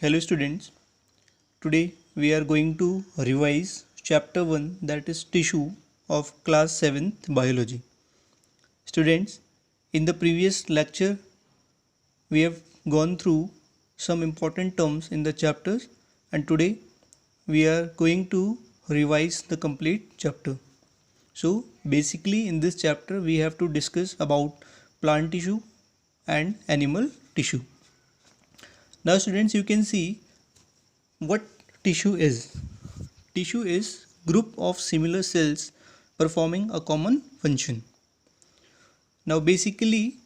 Hello students, today we are going to revise chapter 1, that is tissue, of class 7th biology. Students, in the previous lecture we have gone through some important terms in the chapters, and today we are going to revise the complete chapter. So basically in this chapter we have to discuss about plant tissue and animal tissue. Now students, you can see what tissue is. Tissue is group of similar cells performing a common function. Now basically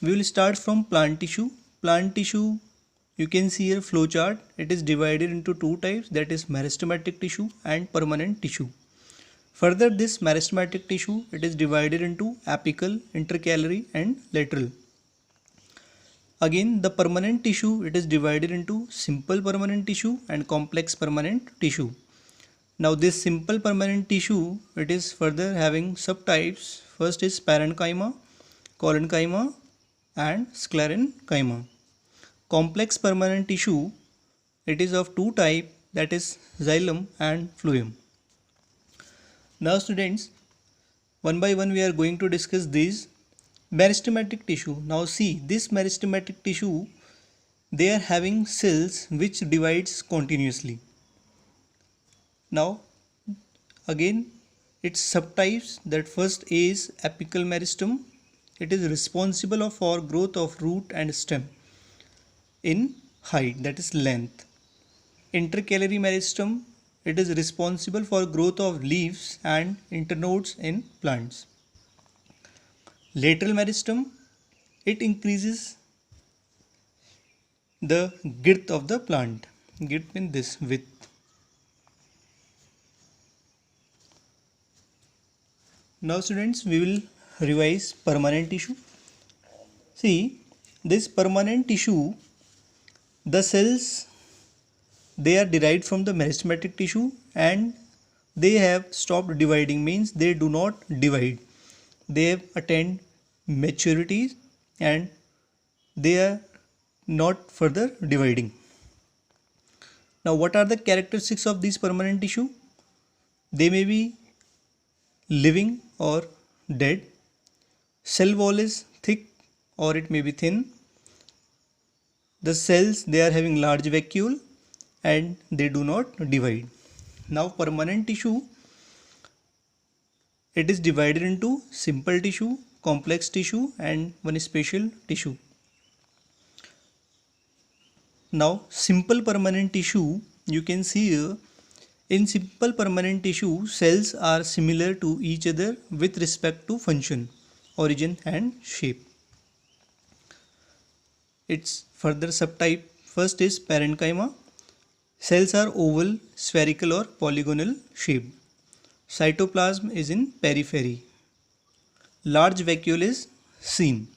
we will start from plant tissue. Plant tissue, you can see here flow chart. It is divided into two types, that is meristematic tissue and permanent tissue. Further, this meristematic tissue, it is divided into apical, intercalary and lateral. Again, the permanent tissue, it is divided into simple permanent tissue and complex permanent tissue. Now this simple permanent tissue, it is further having subtypes. First is parenchyma, collenchyma and sclerenchyma. Complex permanent tissue, it is of two types, that is xylem and phloem. Now students, one by one we are going to discuss these. Meristematic tissue. Now see, this meristematic tissue, they are having cells which divides continuously. Now again, its subtypes, that first is apical meristem. It is responsible for growth of root and stem in height, that is length. Intercalary meristem, it is responsible for growth of leaves and internodes in plants. Lateral meristem, it increases the girth of the plant. Girth means this width. Now students, we will revise permanent tissue. See, this permanent tissue, the cells, they are derived from the meristematic tissue and they have stopped dividing, means they do not divide. They have attained maturity and they are not further dividing. Now what are the characteristics of this permanent tissue? They may be living or dead. Cell wall is thick or it may be thin. The cells, they are having large vacuole and they do not divide. Now permanent tissue, it is divided into simple tissue, complex tissue and one special tissue. Now simple permanent tissue, you can see here, in simple permanent tissue, cells are similar to each other with respect to function, origin and shape. Its further subtype, first is parenchyma. Cells are oval, spherical or polygonal shaped. Cytoplasm is in periphery. Large vacuole is seen.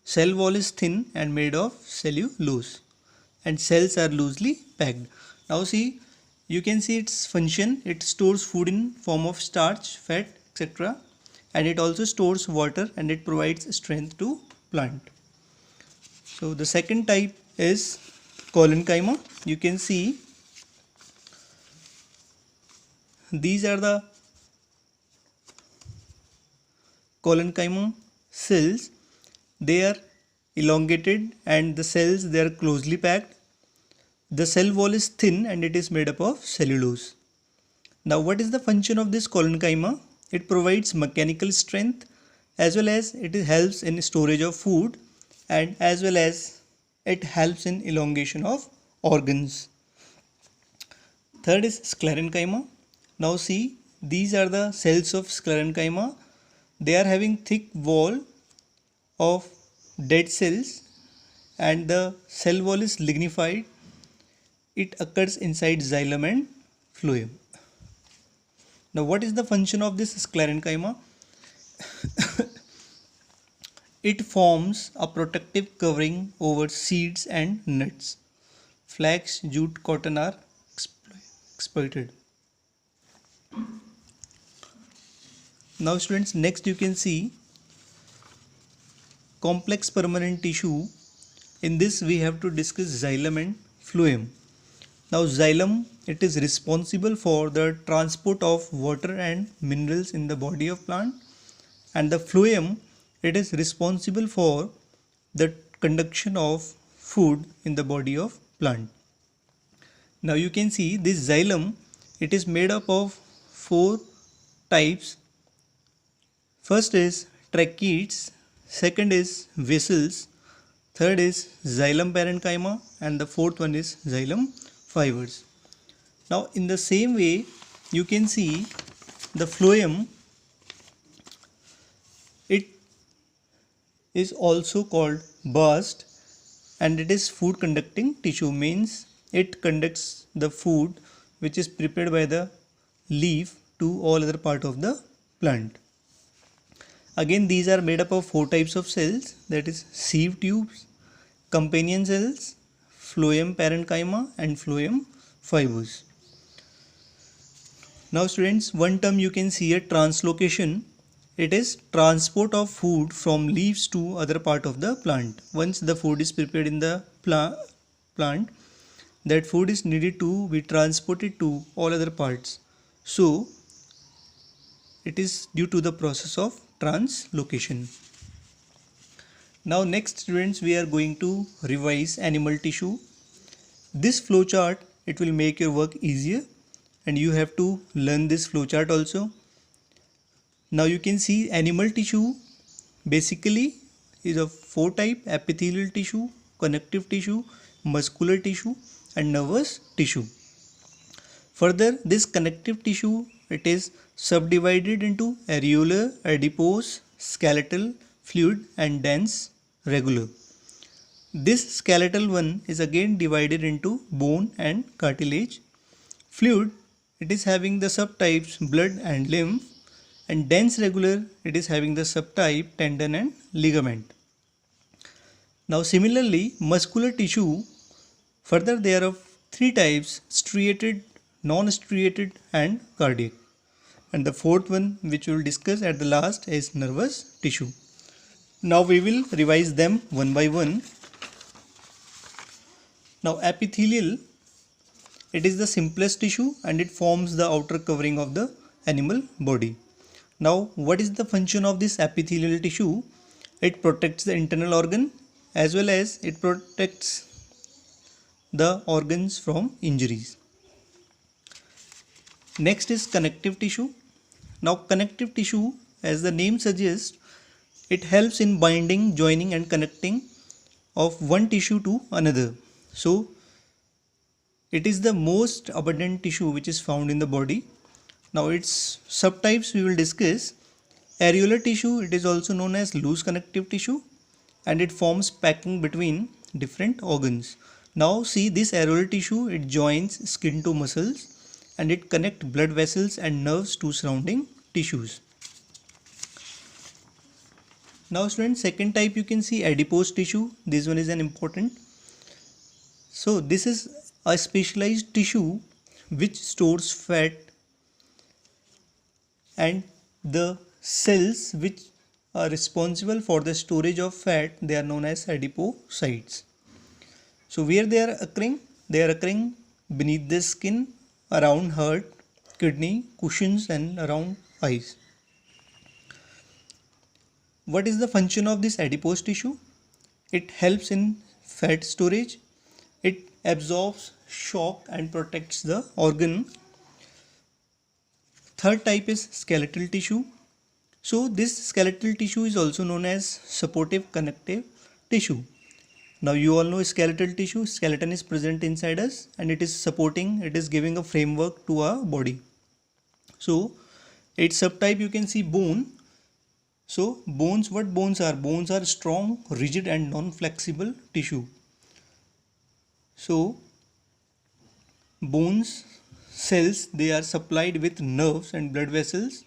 Cell wall is thin and made of cellulose and cells are loosely packed. Now see, you can see its function. It stores food in form of starch, fat, etc. and it also stores water and it provides strength to plant. So the second type is collenchyma. You can see these are the collenchyma cells. They are elongated and the cells, they are closely packed. The cell wall is thin and it is made up of cellulose. Now what is the function of this collenchyma? It provides mechanical strength as well as it helps in storage of food and as well as it helps in elongation of organs. Third is sclerenchyma. Now see, these are the cells of sclerenchyma. They are having thick wall of dead cells and the cell wall is lignified. It occurs inside xylem and phloem. Now what is the function of this sclerenchyma? It forms a protective covering over seeds and nuts. Flax, jute, cotton are exploited. Now students, next you can see complex permanent tissue. In this we have to discuss xylem and phloem. Now xylem, it is responsible for the transport of water and minerals in the body of plant, and the phloem, it is responsible for the conduction of food in the body of plant. Now you can see this xylem, it is made up of four types. First is tracheids, second is vessels, third is xylem parenchyma, and the fourth one is xylem fibers. Now in the same way you can see the phloem, it is also called bast, and it is food conducting tissue, means it conducts the food which is prepared by the leaf to all other part of the plant. Again, these are made up of four types of cells, that is sieve tubes, companion cells, phloem parenchyma, and phloem fibers. Now students, one term you can see here, translocation. It is transport of food from leaves to other part of the plant. Once the food is prepared in the plant, that food is needed to be transported to all other parts. So it is due to the process of translocation. Now next students, we are going to revise animal tissue. This flowchart, it will make your work easier, and you have to learn this flowchart also. Now you can see animal tissue basically is of four type: epithelial tissue, connective tissue, muscular tissue, and nervous tissue. Further, this connective tissue, it is subdivided into areolar, adipose, skeletal, fluid, and dense regular. This skeletal one is again divided into bone and cartilage. Fluid, it is having the subtypes blood and lymph, and dense regular, it is having the subtype tendon and ligament. Now similarly, muscular tissue, further there are three types: striated, non-striated, and cardiac. And the fourth one which we will discuss at the last is nervous tissue. Now we will revise them one by one. Now epithelial, it is the simplest tissue and it forms the outer covering of the animal body. Now what is the function of this epithelial tissue? It protects the internal organ as well as it protects the organs from injuries. Next is connective tissue. Now connective tissue, as the name suggests, it helps in binding, joining and connecting of one tissue to another. So it is the most abundant tissue which is found in the body. Now its subtypes we will discuss. Areolar tissue, it is also known as loose connective tissue, and it forms packing between different organs. Now see this areolar tissue, it joins skin to muscles and it connects blood vessels and nerves to surrounding tissues. Now students, second type you can see adipose tissue. This one is an important. So this is a specialized tissue which stores fat, and the cells which are responsible for the storage of fat, they are known as adipocytes. So where they are occurring? They are occurring beneath the skin, around heart, kidney, cushions and around eyes. What is the function of this adipose tissue? It helps in fat storage. It absorbs shock and protects the organ. Third type is skeletal tissue. So this skeletal tissue is also known as supportive connective tissue. Now you all know skeletal tissue, skeleton is present inside us and it is supporting, it is giving a framework to our body. So its subtype you can see bone. So bones, what bones are? Bones are strong, rigid and non-flexible tissue. So bones cells, they are supplied with nerves and blood vessels.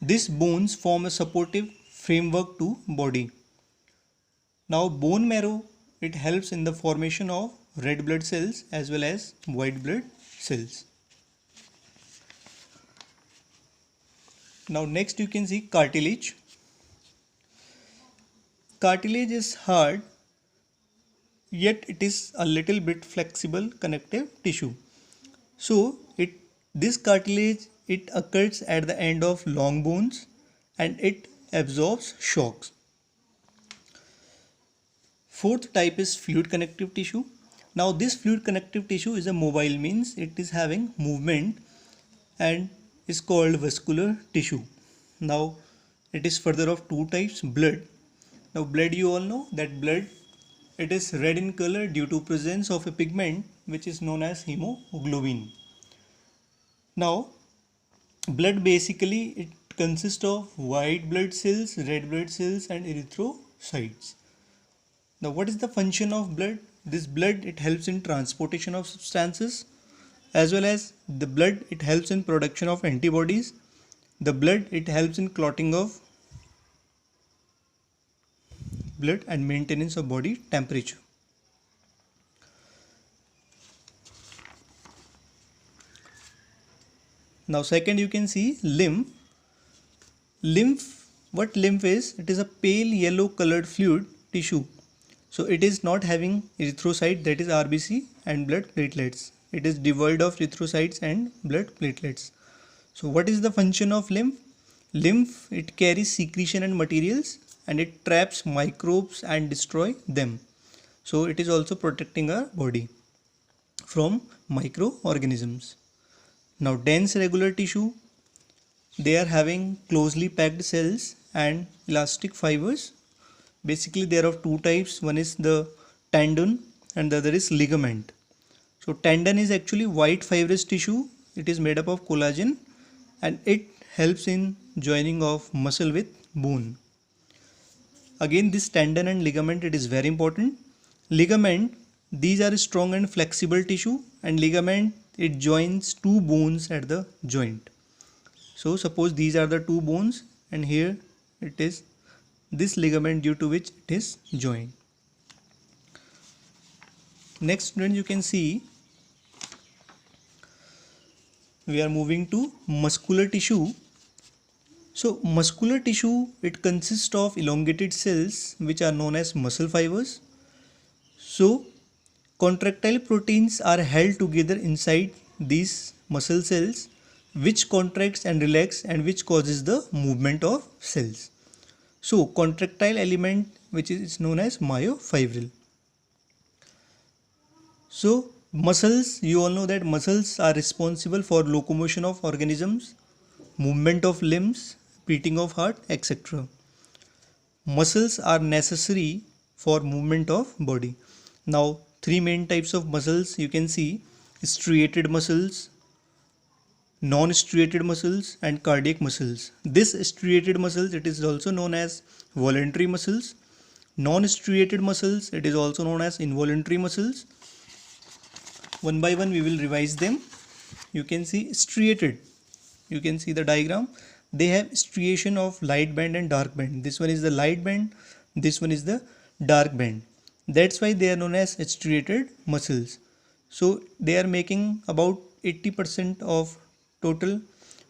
These bones form a supportive framework to body. Now bone marrow, it helps in the formation of red blood cells as well as white blood cells. Now next you can see cartilage. Cartilage is hard yet it is a little bit flexible connective tissue. So this cartilage, it occurs at the end of long bones and it absorbs shocks. Fourth type is fluid connective tissue. Now this fluid connective tissue is a mobile, means it is having movement and is called vascular tissue. Now it is further of two types. Blood. Now blood, you all know that blood, it is red in color due to presence of a pigment which is known as hemoglobin. Now blood basically it consists of white blood cells, red blood cells and erythrocytes. Now what is the function of blood? This blood, it helps in transportation of substances, as well as the blood, it helps in production of antibodies. The blood, it helps in clotting of blood and maintenance of body temperature. Now second, you can see lymph. What lymph is? It is a pale yellow colored fluid tissue. So it is not having erythrocyte, that is RBC, and blood platelets. It is devoid of erythrocytes and blood platelets. So what is the function of lymph? Lymph, it carries secretion and materials and it traps microbes and destroy them. So it is also protecting our body from microorganisms. Now dense regular tissue, they are having closely packed cells and elastic fibers. Basically they are of two types. One is the tendon and the other is ligament. So tendon is actually white fibrous tissue. It is made up of collagen and it helps in joining of muscle with bone. Again, this tendon and ligament, it is very important. Ligament, these are strong and flexible tissue, and ligament, it joins two bones at the joint. So suppose these are the two bones and here it is this ligament due to which it is joined. Next, students, you can see we are moving to muscular tissue. So muscular tissue, it consists of elongated cells which are known as muscle fibers. So contractile proteins are held together inside these muscle cells, which contracts and relax and which causes the movement of cells. So contractile element, which is known as myofibril. So muscles, you all know that muscles are responsible for locomotion of organisms, movement of limbs, beating of heart, etc. Muscles are necessary for movement of body. Now three main types of muscles you can see: striated muscles, non-striated muscles and cardiac muscles. This striated muscles, it is also known as voluntary muscles. Non-striated muscles, it is also known as involuntary muscles. One by one we will revise them. You can see striated, you can see the diagram. They have striation of light band and dark band. This one is the light band, this one is the dark band. That's why they are known as striated muscles. So they are making about 80% of total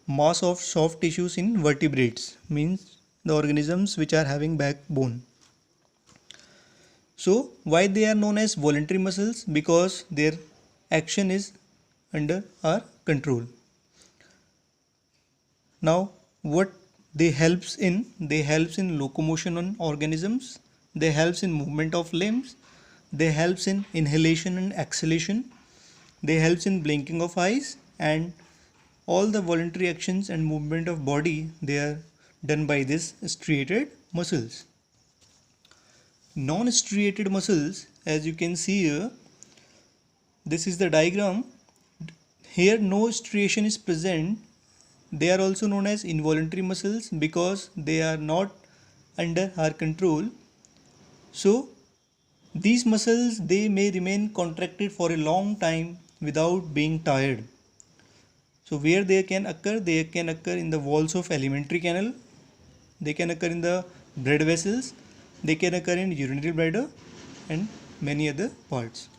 mass of soft tissues in vertebrates, means the organisms which are having backbone. So why they are known as voluntary muscles? Because their action is under our control. Now what they helps in? They helps in locomotion on organisms, they helps in movement of limbs, they helps in inhalation and exhalation, they helps in blinking of eyes, and all the voluntary actions and movement of body, they are done by this striated muscles. Non-striated muscles, as you can see here, this is the diagram. Here no striation is present. They are also known as involuntary muscles because they are not under our control. So these muscles, they may remain contracted for a long time without being tired. So where they can occur? They can occur in the walls of alimentary canal, they can occur in the blood vessels, they can occur in urinary bladder and many other parts.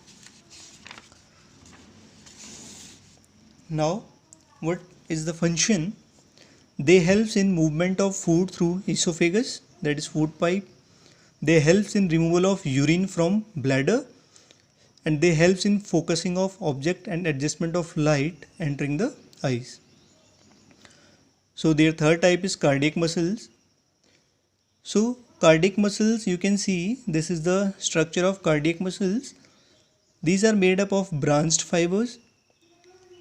Now what is the function? They helps in movement of food through esophagus, that is food pipe. They helps in removal of urine from bladder and they helps in focusing of object and adjustment of light entering the eyes. So their third type is cardiac muscles. So cardiac muscles, you can see this is the structure of cardiac muscles. These are made up of branched fibers.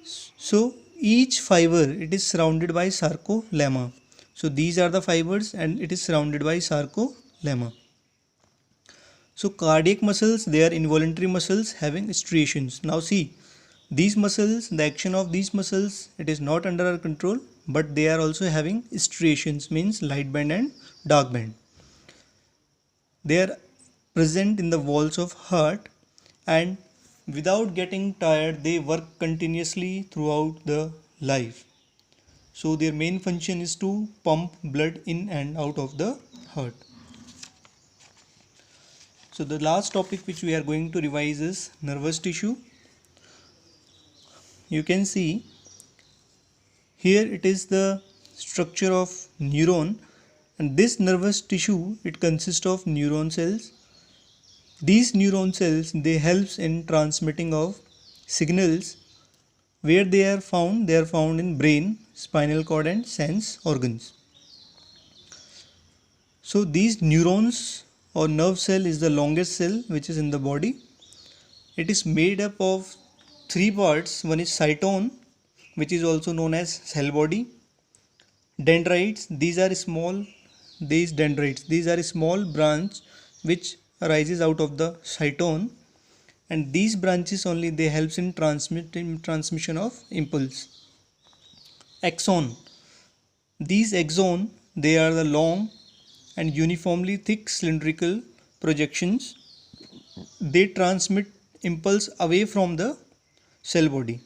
So each fiber, it is surrounded by sarcolemma. So these are the fibers and it is surrounded by sarcolemma. So cardiac muscles, they are involuntary muscles having striations. Now see, these muscles, the action of these muscles, it is not under our control, but they are also having striations, means light band and dark band. They are present in the walls of heart, and without getting tired they work continuously throughout the life. So their main function is to pump blood in and out of the heart. So the last topic which we are going to revise is nervous tissue. You can see here it is the structure of neuron, and this nervous tissue, it consists of neuron cells. These neuron cells, they helps in transmitting of signals. Where they are found in brain, spinal cord and sense organs. So these neurons or nerve cell is the longest cell which is in the body. It is made up of three parts. One is cytone, which is also known as cell body. Dendrites, these are small branch which arises out of the cytone, and these branches only, they helps in transmission of impulse. Axon, these axon, they are the long and uniformly thick cylindrical projections. They transmit impulse away from the cell body.